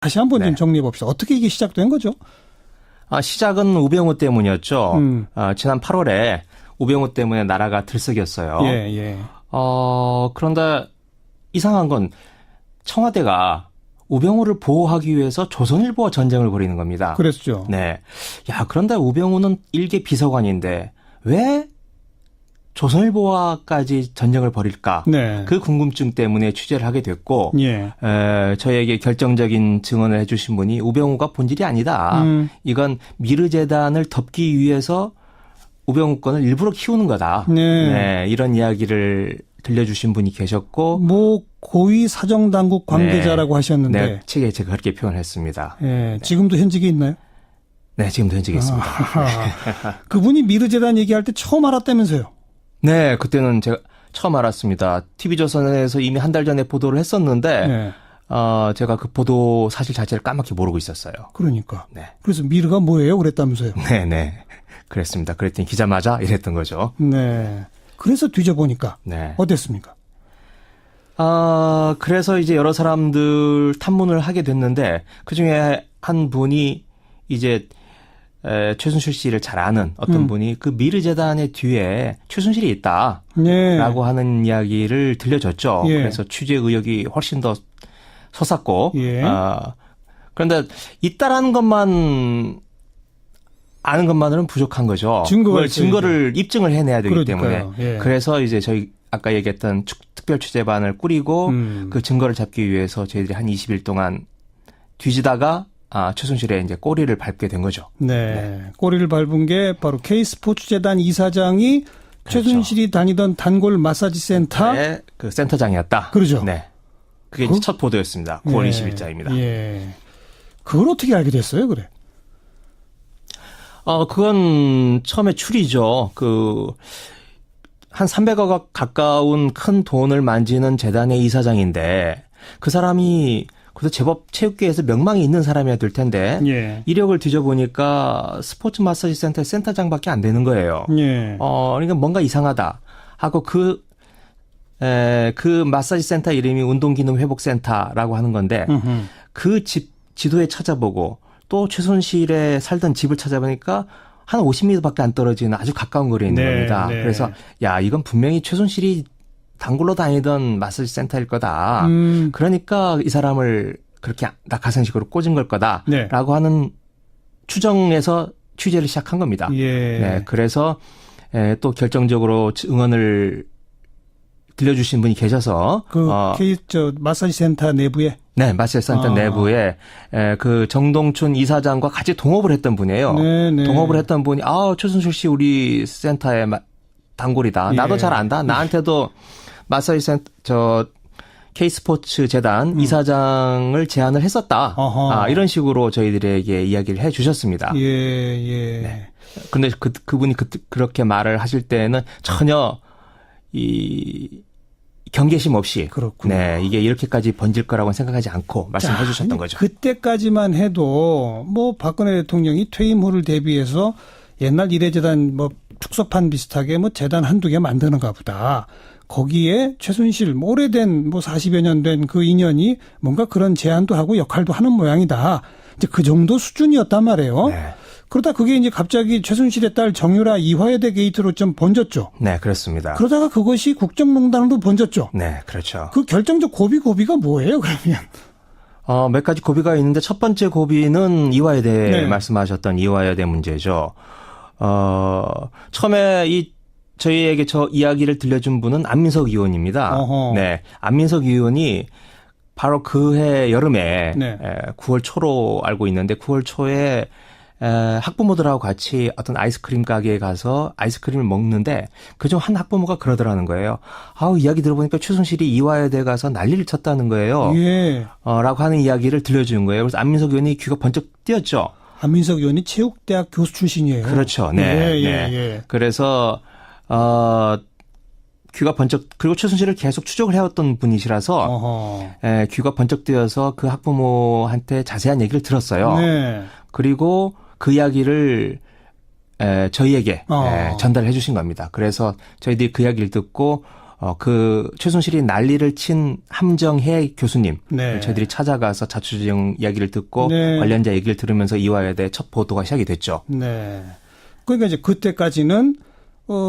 다시 한번 네. 좀 정리해 봅시다. 어떻게 이게 시작된 거죠? 시작은 우병우 때문이었죠. 지난 8월에 우병우 때문에 나라가 들썩였어요. 예. 그런데 이상한 건 청와대가 우병우를 보호하기 위해서 조선일보와 전쟁을 벌이는 겁니다. 그랬죠. 네. 그런데 우병우는 일개 비서관인데 왜 조선일보와까지 전쟁을 벌일까? 네. 그 궁금증 때문에 취재를 하게 됐고, 예. 저에게 결정적인 증언을 해주신 분이 우병우가 본질이 아니다. 이건 미르재단을 덮기 위해서 우병우 건을 일부러 키우는 거다. 네. 이런 이야기를 들려주신 분이 계셨고, 고위 사정당국 관계자라고 하셨는데. 네, 책에 제가 그렇게 표현했습니다. 예. 지금도 현직에 있나요? 네, 지금도 현직에 있습니다. 그분이 미르재단 얘기할 때 처음 알았다면서요? 네, 그때는 제가 처음 알았습니다. TV조선에서 이미 한 달 전에 보도를 했었는데, 네. 제가 그 보도 사실 자체를 까맣게 모르고 있었어요. 그러니까. 네. 그래서 미르가 뭐예요? 그랬다면서요? 네. 그랬습니다. 그랬더니 기자 맞아? 이랬던 거죠. 네. 그래서 뒤져보니까. 네. 어땠습니까? 그래서 이제 여러 사람들 탐문을 하게 됐는데, 그 중에 한 분이 이제 최순실 씨를 잘 아는 어떤 분이 그 미르재단의 뒤에 최순실이 있다. 네. 라고 하는 이야기를 들려줬죠. 예. 그래서 취재 의욕이 훨씬 더 솟았고. 예. 그런데 있다라는 것만 아는 것만으로는 부족한 거죠. 증거를 입증을 해내야 되기 그러니까요. 때문에. 예. 그래서 이제 저희 아까 얘기했던 특별 취재반을 꾸리고 그 증거를 잡기 위해서 저희들이 한 20일 동안 뒤지다가 최순실의 이제 꼬리를 밟게 된 거죠. 네. 꼬리를 밟은 게 바로 K스포츠재단 이사장이 그렇죠. 최순실이 다니던 단골 마사지 센터. 네, 그 센터장이었다. 그러죠. 네. 그게 이제 첫 보도였습니다. 9월 20일자입니다. 예. 그걸 어떻게 알게 됐어요, 그래? 그건 처음에 추리죠. 한 300억 가까운 큰 돈을 만지는 재단의 이사장인데 그 사람이 그래도 제법 체육계에서 명망이 있는 사람이어야 될 텐데 예. 이력을 뒤져보니까 스포츠 마사지 센터의 센터장밖에 안 되는 거예요. 예. 그러니까 뭔가 이상하다 하고 그 마사지 센터 이름이 운동기능회복센터라고 하는 건데 그 집 지도에 찾아보고 또 최순실의 살던 집을 찾아보니까 한 50m밖에 안 떨어지는 아주 가까운 거리에 있는 겁니다. 네. 그래서 이건 분명히 최순실이 단골로 다니던 마사지 센터일 거다. 그러니까 이 사람을 그렇게 낙하산식으로 꽂은 걸 거다라고 네. 하는 추정에서 취재를 시작한 겁니다. 예. 네, 그래서 또 결정적으로 응언을 들려주신 분이 계셔서 마사지 센터 내부에 네, 마사지 센터 내부에 그 정동춘 이사장과 같이 동업을 했던 분이에요. 네네. 동업을 했던 분이 최순실 씨 우리 센터의 단골이다. 나도 잘 안다. 나한테도 마사지 센터 K스포츠 재단 이사장을 제안을 했었다. 이런 식으로 저희들에게 이야기를 해 주셨습니다. 예. 네. 근데 그분이 그렇게 말을 하실 때는 전혀 경계심 없이. 그렇군요. 네, 이게 이렇게까지 번질 거라고는 생각하지 않고 말씀해 주셨던 거죠. 그때까지만 해도 박근혜 대통령이 퇴임 후를 대비해서 옛날 이래재단 축소판 비슷하게 재단 한두 개 만드는가 보다. 거기에 최순실 오래된 40여 년 된 그 인연이 뭔가 그런 제안도 하고 역할도 하는 모양이다. 이제 그 정도 수준이었단 말이에요. 네. 그러다 그게 이제 갑자기 최순실의 딸 정유라 이화여대 게이트로 좀 번졌죠. 네, 그렇습니다. 그러다가 그것이 국정농단으로 번졌죠. 네, 그렇죠. 그 결정적 고비가 뭐예요, 그러면? 몇 가지 고비가 있는데 첫 번째 고비는 이화여대 말씀하셨던 이화여대 문제죠. 처음에 저희에게 저 이야기를 들려준 분은 안민석 의원입니다. 네, 안민석 의원이 바로 그해 여름에 9월 초로 알고 있는데 9월 초에 학부모들하고 같이 어떤 아이스크림 가게에 가서 아이스크림을 먹는데 그중 한 학부모가 그러더라는 거예요. 이야기 들어보니까 최순실이 이화여대 가서 난리를 쳤다는 거예요. 예. 라고 하는 이야기를 들려준 거예요. 그래서 안민석 의원이 귀가 번쩍 뛰었죠. 안민석 의원이 체육대학 교수 출신이에요. 그렇죠. 네. 예. 그래서 귀가 번쩍, 그리고 최순실을 계속 추적을 해왔던 분이시라서 귀가 번쩍 뛰어서 그 학부모한테 자세한 얘기를 들었어요. 네. 그리고 그 이야기를 저희에게 전달해 주신 겁니다. 그래서 저희들이 그 이야기를 듣고 그 최순실이 난리를 친 함정혜 교수님 네. 저희들이 찾아가서 자초지종 이야기를 듣고 네. 관련자 얘기를 들으면서 이화여대 대해 첫 보도가 시작이 됐죠. 네. 그러니까 이제 그때까지는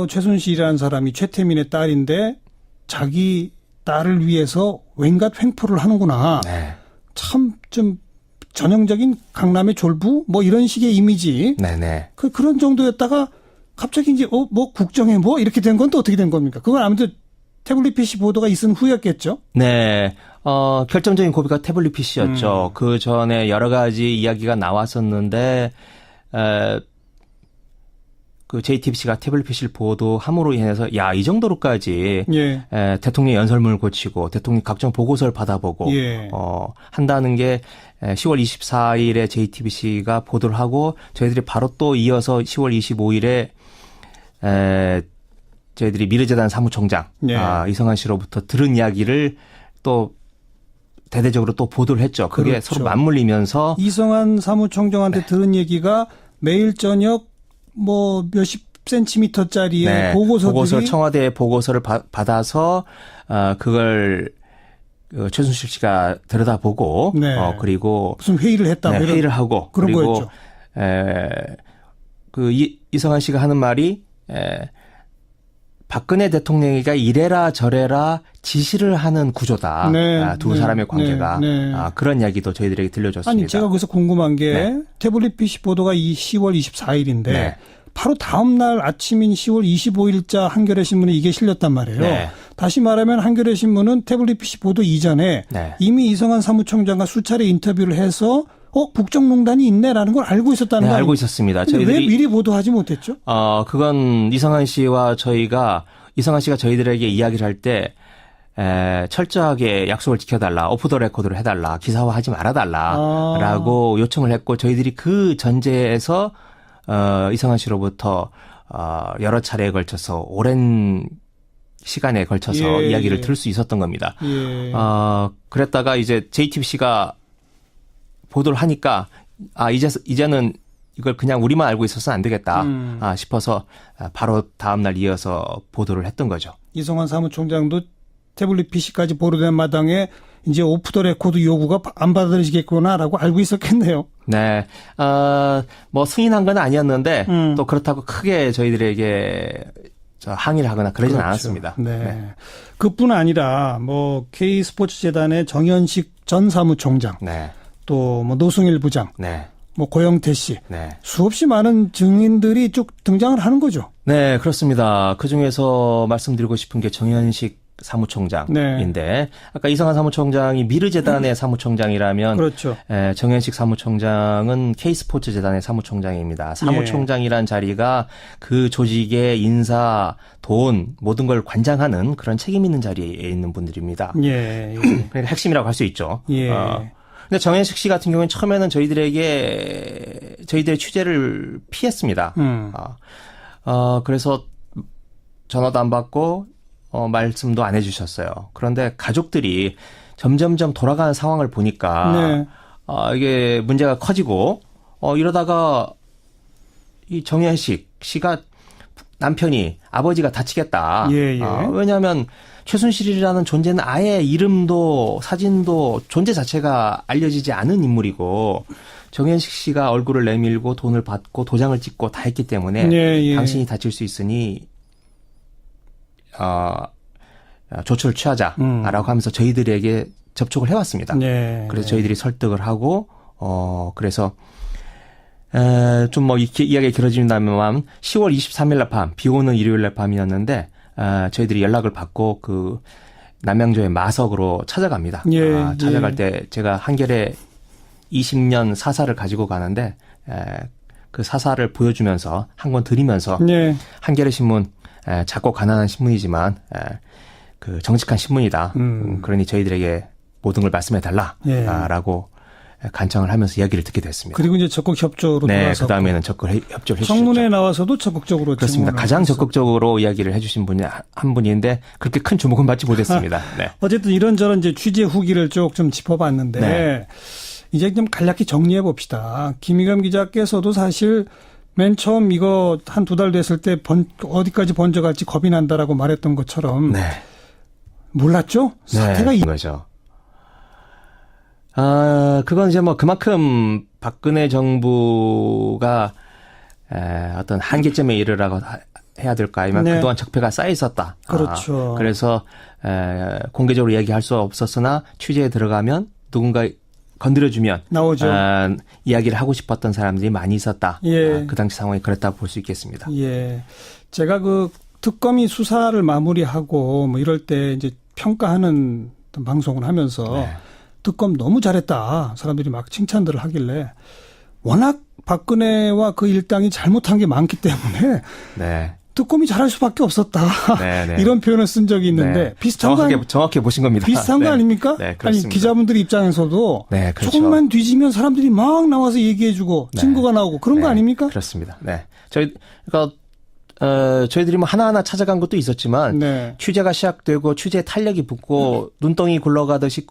최순실이라는 사람이 최태민의 딸인데 자기 딸을 위해서 웬갓 횡포를 하는구나. 네. 참 좀 전형적인 강남의 졸부 뭐 이런 식의 이미지. 네네. 그런 정도였다가 갑자기 이제 뭐 국정에 뭐 이렇게 된 건 또 어떻게 된 겁니까? 그건 아무튼 태블릿 PC 보도가 있은 후였겠죠? 네. 결정적인 고비가 태블릿 PC였죠. 그 전에 여러 가지 이야기가 나왔었는데, 그 JTBC가 태블릿 PC를 보도함으로 인해서, 야, 이 정도로까지, 예. 대통령 연설문을 고치고, 대통령 각종 보고서를 받아보고, 예. 한다는 게 10월 24일에 JTBC가 보도를 하고, 저희들이 바로 또 이어서 10월 25일에, 저희들이 미르재단 사무총장 예. 이성한 씨로부터 들은 이야기를 또 대대적으로 또 보도를 했죠. 그게 그렇죠. 서로 맞물리면서 이성한 사무총장한테 네. 들은 얘기가 매일 저녁 뭐 몇십 센티미터짜리의 네. 보고서들이 청와대 보고서를 받아서 그걸 최순실 씨가 들여다보고 네. 그리고 무슨 회의를 했다. 네, 회의를 하고 그런 그리고 거였죠. 이성한 씨가 하는 말이 박근혜 대통령이가 이래라 저래라 지시를 하는 구조다. 네, 두 네, 사람의 관계가. 네, 네. 그런 이야기도 저희들에게 들려줬습니다. 아니 제가 그래서 궁금한 게 네. 태블릿 PC 보도가 이 10월 24일인데 네. 바로 다음 날 아침인 10월 25일자 한겨레 신문에 이게 실렸단 말이에요. 네. 다시 말하면 한겨레 신문은 태블릿 PC 보도 이전에 네. 이미 이성한 사무총장과 수차례 인터뷰를 해서 국정농단이 있네라는 걸 알고 있었다는 네, 거 아니에요? 알고 있었습니다. 근데 왜 미리 보도하지 못했죠? 그건 이성한 씨가 저희들에게 이야기를 할 때 철저하게 약속을 지켜달라, 오프 더 레코드를 해달라, 기사화하지 말아달라라고 요청을 했고 저희들이 그 전제에서 이성한 씨로부터 여러 차례에 걸쳐서 오랜 시간에 걸쳐서 예, 이야기를 예. 들을 수 있었던 겁니다. 예. 그랬다가 이제 JTBC가 보도를 하니까 이제는 이걸 그냥 우리만 알고 있어서는 안 되겠다 싶어서 바로 다음 날 이어서 보도를 했던 거죠. 이성한 사무총장도 태블릿 PC까지 보도된 마당에 이제 오프 더 레코드 요구가 안 받아들이겠구나라고 알고 있었겠네요. 네. 뭐 승인한 건 아니었는데 또 그렇다고 크게 저희들에게 항의를 하거나 그러진 그렇죠. 않았습니다. 네. 네. 그뿐 아니라 뭐 K스포츠재단의 정현식 전 사무총장, 네. 또 뭐 노승일 부장, 네. 뭐 고영태 씨, 네. 수없이 많은 증인들이 쭉 등장을 하는 거죠. 네, 그렇습니다. 그 중에서 말씀드리고 싶은 게 정현식 사무총장인데 네. 아까 이성한 사무총장이 미르재단의 사무총장이라면 그렇죠. 정현식 사무총장은 K스포츠재단의 사무총장입니다. 사무총장이란 자리가 그 조직의 인사, 돈 모든 걸 관장하는 그런 책임 있는 자리에 있는 분들입니다. 예. 그러니까 핵심이라고 할 수 있죠. 예. 근데 정현식 씨 같은 경우는 처음에는 저희들의 취재를 피했습니다. 그래서 전화도 안 받고 말씀도 안 해주셨어요. 그런데 가족들이 점점점 돌아가는 상황을 보니까 네. 이게 문제가 커지고 이러다가 이 정현식 씨가 남편이 아버지가 다치겠다. 예, 예. 왜냐하면 최순실이라는 존재는 아예 이름도 사진도 존재 자체가 알려지지 않은 인물이고 정현식 씨가 얼굴을 내밀고 돈을 받고 도장을 찍고 다 했기 때문에 예. 당신이 다칠 수 있으니 조처를 취하자라고 하면서 저희들에게 접촉을 해왔습니다. 네. 그래서 저희들이 설득을 하고 그래서 좀 뭐 이야기가 길어진다면 10월 23일 날 밤, 비 오는 일요일 날 밤이었는데 저희들이 연락을 받고 그 남양주의 마석으로 찾아갑니다. 예, 찾아갈 때 제가 한겨레 20년 사사를 가지고 가는데 그 사사를 보여주면서 한 권 드리면서 네. 한겨레 신문 작고 가난한 신문이지만 그 정직한 신문이다. 그러니 저희들에게 모든 걸 말씀해 달라라고 간청을 하면서 이야기를 듣게 됐습니다. 그리고 이제 적극 협조로 네, 돌아서 그 다음에는 협조를 해주셨죠. 청문회 나와서도 적극적으로 그렇습니다. 가장 적극적으로 이야기를 해주신 분이 한 분인데 그렇게 큰 주목은 받지 못했습니다. 네. 어쨌든 이런저런 이제 취재 후기를 쭉 좀 짚어봤는데 네. 이제 좀 간략히 정리해 봅시다. 김희겸 기자께서도 사실 맨 처음 이거 한 두 달 됐을 때 어디까지 번져갈지 겁이 난다라고 말했던 것처럼 네. 몰랐죠? 사태가 네, 거죠. 그건 이제 뭐 그만큼 박근혜 정부가 어떤 한계점에 이르라고 해야 될까 아니면 네. 그동안 적폐가 쌓여 있었다. 그렇죠. 그래서 공개적으로 얘기할 수 없었으나 취재에 들어가면 누군가 건드려주면 나오죠. 이야기를 하고 싶었던 사람들이 많이 있었다. 예. 그 당시 상황이 그랬다고 볼 수 있겠습니다. 예. 제가 그 특검이 수사를 마무리하고 뭐 이럴 때 이제 평가하는 어떤 방송을 하면서 네. 특검 너무 잘했다. 사람들이 막 칭찬들을 하길래 워낙 박근혜와 그 일당이 잘못한 게 많기 때문에 네. 특검이 잘할 수밖에 없었다. 네, 네. 이런 표현을 쓴 적이 있는데 네. 비슷한 정확히 보신 겁니다. 비슷한 거 네. 아닙니까? 네, 아니 그렇습니다. 기자분들 입장에서도 네, 그렇죠. 조금만 뒤지면 사람들이 막 나와서 얘기해주고 네. 증거가 나오고 그런 거 네, 아닙니까? 그렇습니다. 네. 저희들이 뭐 하나하나 찾아간 것도 있었지만 네. 취재가 시작되고 취재 탄력이 붙고 눈덩이 굴러가듯이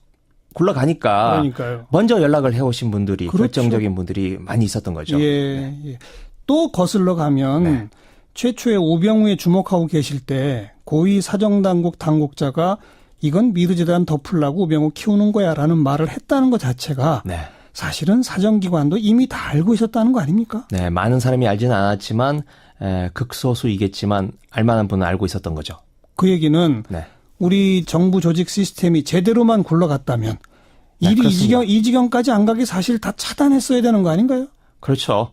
굴러가니까 그러니까요. 먼저 연락을 해오신 분들이 그렇죠. 결정적인 분들이 많이 있었던 거죠. 예, 예. 또 거슬러 가면 네. 최초에 오병우에 주목하고 계실 때 고위 사정당국 당국자가 이건 미르재단 덮으려고 오병우 키우는 거야라는 말을 했다는 것 자체가 네. 사실은 사정기관도 이미 다 알고 있었다는 거 아닙니까? 네, 많은 사람이 알지는 않았지만 극소수이겠지만 알만한 분은 알고 있었던 거죠. 그 얘기는 네. 우리 정부 조직 시스템이 제대로만 굴러갔다면 네, 일이 그렇습니다. 이 지경까지 안 가게 사실 다 차단했어야 되는 거 아닌가요? 그렇죠.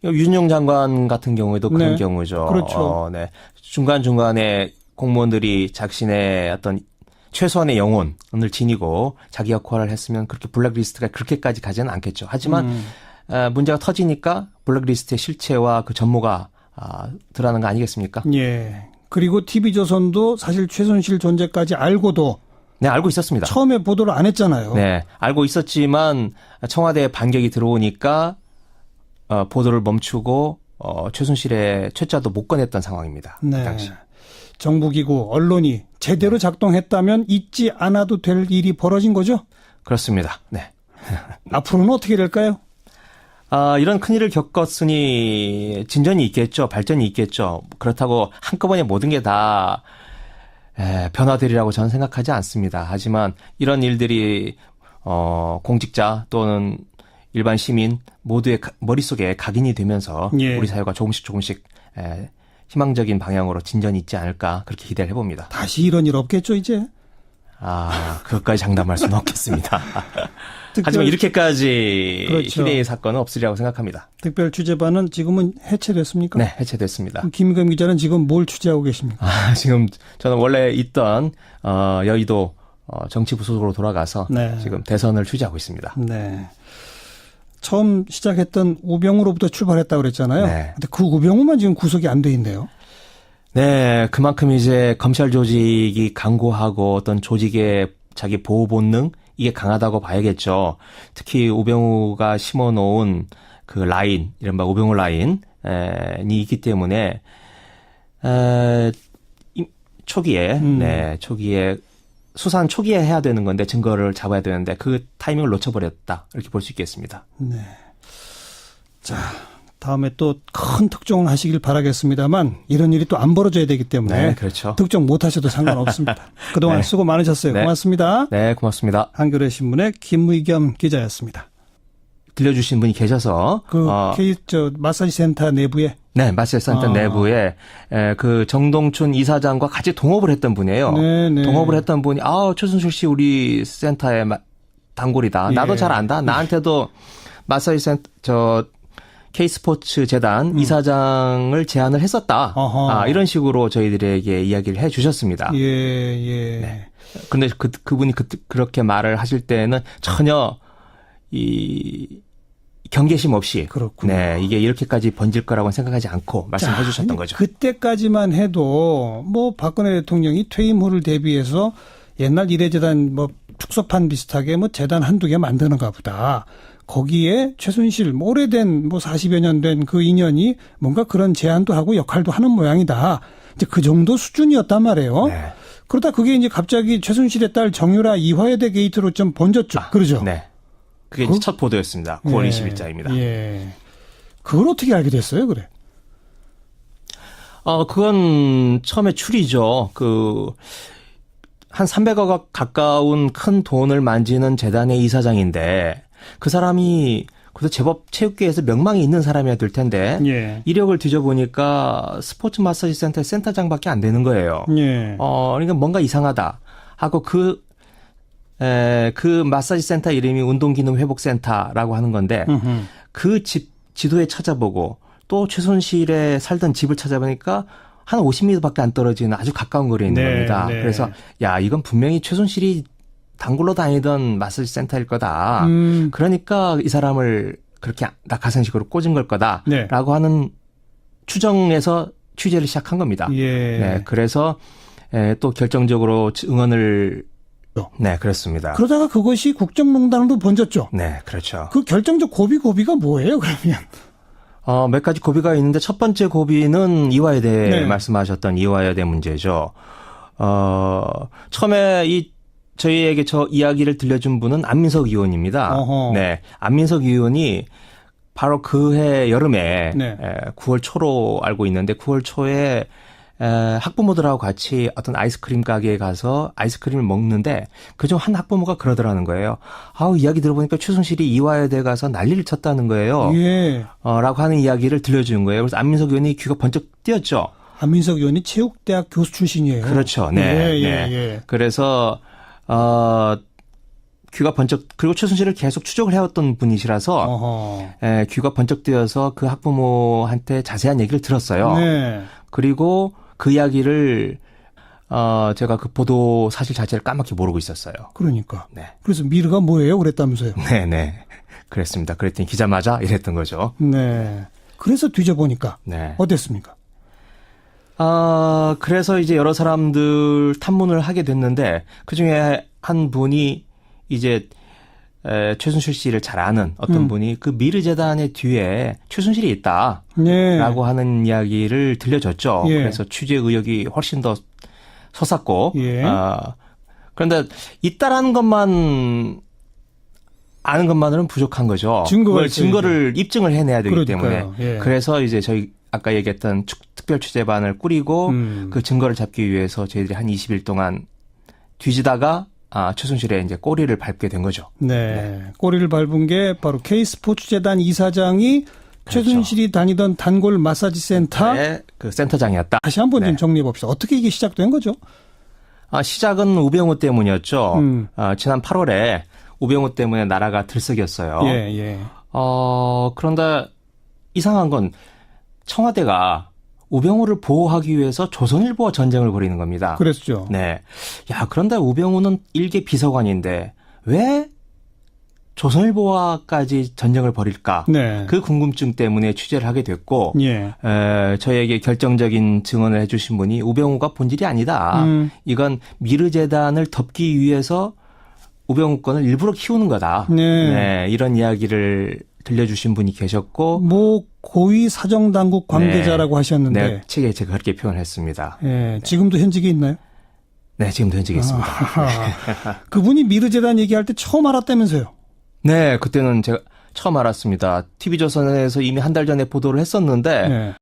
윤용 장관 같은 경우에도 그런 네. 경우죠. 그렇죠. 네. 중간중간에 공무원들이 자신의 어떤 최소한의 영혼을 지니고 자기 역할을 했으면 그렇게 블랙리스트가 그렇게까지 가지는 않겠죠. 하지만 문제가 터지니까 블랙리스트의 실체와 그 전모가 드러나는 거 아니겠습니까? 예. 그리고 TV조선도 사실 최순실 존재까지 알고도 네, 알고 있었습니다. 처음에 보도를 안 했잖아요. 네, 알고 있었지만 청와대에 반격이 들어오니까 보도를 멈추고 최순실의 최자도 못 꺼냈던 상황입니다. 그 네. 당시. 정부기구, 언론이 제대로 작동했다면 잊지 않아도 될 일이 벌어진 거죠? 그렇습니다. 네. 앞으로는 어떻게 될까요? 이런 큰일을 겪었으니 진전이 있겠죠. 발전이 있겠죠. 그렇다고 한꺼번에 모든 게 다 변화되리라고 저는 생각하지 않습니다. 하지만 이런 일들이 공직자 또는 일반 시민 모두의 머릿속에 각인이 되면서 예. 우리 사회가 조금씩 희망적인 방향으로 진전이 있지 않을까 그렇게 기대를 해봅니다. 다시 이런 일 없겠죠, 이제? 그것까지 장담할 수는 없겠습니다. 하지만 이렇게까지 그렇죠. 희대의 사건은 없으리라고 생각합니다. 특별 취재반은 지금은 해체됐습니까? 네, 해체됐습니다. 그럼 김의겸 기자는 지금 뭘 취재하고 계십니까? 지금 저는 원래 있던 여의도 정치부소속으로 돌아가서 네. 지금 대선을 취재하고 있습니다. 네. 처음 시작했던 우병우로부터 출발했다고 그랬잖아요. 네. 근데 그 우병우만 지금 구속이 안 돼 있네요. 네, 그만큼 이제 검찰 조직이 강고하고 어떤 조직의 자기 보호 본능 이게 강하다고 봐야겠죠. 특히 우병우가 심어놓은 그 라인, 이른바 우병우 라인이 있기 때문에 초기에 수사는 초기에 해야 되는 건데 증거를 잡아야 되는데 그 타이밍을 놓쳐버렸다 이렇게 볼 수 있겠습니다. 네. 자, 다음에 또 큰 특종을 하시길 바라겠습니다만 이런 일이 또 안 벌어져야 되기 때문에 네, 그렇죠. 특종 못 하셔도 상관없습니다. 그동안 네. 수고 많으셨어요. 네. 고맙습니다. 네, 고맙습니다. 한겨레 신문의 김의겸 기자였습니다. 들려주신 분이 계셔서 마사지 센터 내부에 네, 마사지 센터 내부에 그 정동춘 이사장과 같이 동업을 했던 분이에요. 네네. 동업을 했던 분이 최순실 씨 우리 센터의 단골이다. 예. 나도 잘 안다. 나한테도 마사지 센터 K스포츠 재단 이사장을 제안을 했었다. 이런 식으로 저희들에게 이야기를 해 주셨습니다. 예, 예. 네. 근데 그분이 그렇게 말을 하실 때는 전혀 경계심 없이 그렇군요. 네, 이게 이렇게까지 번질 거라고는 생각하지 않고 말씀해 주셨던 거죠. 그때까지만 해도 뭐 박근혜 대통령이 퇴임 후를 대비해서 옛날 이래재단 뭐 축소판 비슷하게 뭐 재단 한두 개 만드는가 보다. 거기에 최순실 오래된 40여 년 된 그 인연이 뭔가 그런 제안도 하고 역할도 하는 모양이다. 이제 그 정도 수준이었단 말이에요. 네. 그러다 그게 이제 갑자기 최순실의 딸 정유라 이화여대 게이트로 좀 번졌죠. 그러죠. 네. 그게 이제 첫 보도였습니다. 9월 20일자입니다. 예. 그걸 어떻게 알게 됐어요, 그래? 그건 처음에 추리죠. 한 300억 가까운 큰 돈을 만지는 재단의 이사장인데 그 사람이 그래도 제법 체육계에서 명망이 있는 사람이어야 될 텐데 예. 이력을 뒤져보니까 스포츠 마사지 센터의 센터장밖에 안 되는 거예요. 예. 그러니까 뭔가 이상하다 하고 그 마사지 센터 이름이 운동기능회복센터라고 하는 건데 그 집 지도에 찾아보고 또 최순실에 살던 집을 찾아보니까 한 50m밖에 안 떨어지는 아주 가까운 거리에 있는 겁니다. 네. 그래서 야 이건 분명히 최순실이 단골로 다니던 마사지 센터일 거다. 그러니까 이 사람을 그렇게 낙하산식으로 꽂은 걸 거다라고 네. 하는 추정에서 취재를 시작한 겁니다. 예. 네, 그래서 또 결정적으로 응원을 네, 그렇습니다. 그러다가 그것이 국정농단으로 번졌죠. 네, 그렇죠. 그 결정적 고비가 뭐예요, 그러면? 몇 가지 고비가 있는데 첫 번째 고비는 이화여대 네. 말씀하셨던 이화여대 문제죠. 처음에 저희에게 저 이야기를 들려준 분은 안민석 의원입니다. 어허. 네, 안민석 의원이 바로 그해 여름에 네. 9월 초로 알고 있는데 9월 초에 학부모들하고 같이 어떤 아이스크림 가게에 가서 아이스크림을 먹는데 그중 한 학부모가 그러더라는 거예요. 이야기 들어보니까 최순실이 이화여대 가서 난리를 쳤다는 거예요. 예. 라고 하는 이야기를 들려주는 거예요. 그래서 안민석 의원이 귀가 번쩍 뛰었죠. 안민석 의원이 체육대학 교수 출신이에요. 그렇죠. 네. 네. 그래서 귀가 번쩍 그리고 최순실을 계속 추적을 해왔던 분이시라서 귀가 번쩍 뛰어서 그 학부모한테 자세한 얘기를 들었어요. 네. 그리고 그 이야기를 제가 그 보도 사실 자체를 까맣게 모르고 있었어요. 그러니까. 네. 그래서 미르가 뭐예요? 그랬다면서요. 네. 그랬습니다. 그랬더니 기자 맞아? 이랬던 거죠. 네. 그래서 뒤져보니까 네. 어땠습니까? 그래서 이제 여러 사람들 탐문을 하게 됐는데 그중에 한 분이 이제 최순실 씨를 잘 아는 어떤 분이 그 미르재단의 뒤에 최순실이 있다라고 네. 하는 이야기를 들려줬죠. 예. 그래서 취재 의혹이 훨씬 더 솟았고 예. 그런데 있다라는 것만 아는 것만으로는 부족한 거죠. 증거를 입증을 해내야 되기 때문에 예. 그래서 이제 저희 아까 얘기했던 특별 취재반을 꾸리고 그 증거를 잡기 위해서 저희들이 한 20일 동안 뒤지다가 최순실의 이제 꼬리를 밟게 된 거죠. 네. 꼬리를 밟은 게 바로 K스포츠재단 이사장이 그렇죠. 최순실이 다니던 단골 마사지 센터 그 센터장이었다. 다시 한번 좀 정리해 봅시다. 어떻게 이게 시작된 거죠? 시작은 우병우 때문이었죠. 지난 8월에 우병우 때문에 나라가 들썩였어요. 예. 그런데 이상한 건 청와대가 우병우를 보호하기 위해서 조선일보와 전쟁을 벌이는 겁니다. 그랬죠. 네. 그런데 우병우는 일개 비서관인데 왜 조선일보와까지 전쟁을 벌일까? 네. 그 궁금증 때문에 취재를 하게 됐고, 예. 저희에게 결정적인 증언을 해주신 분이 우병우가 본질이 아니다. 이건 미르재단을 덮기 위해서 우병우 건을 일부러 키우는 거다. 네. 이런 이야기를 들려주신 분이 계셨고, 고위 사정당국 관계자라고 하셨는데, 네, 책에 제가 그렇게 표현했습니다. 예, 지금도 현직에 있나요? 네, 지금도 현직에 있습니다. 그분이 미르재단 얘기할 때 처음 알았다면서요? 네, 그때는 제가 처음 알았습니다. TV조선에서 이미 한 달 전에 보도를 했었는데,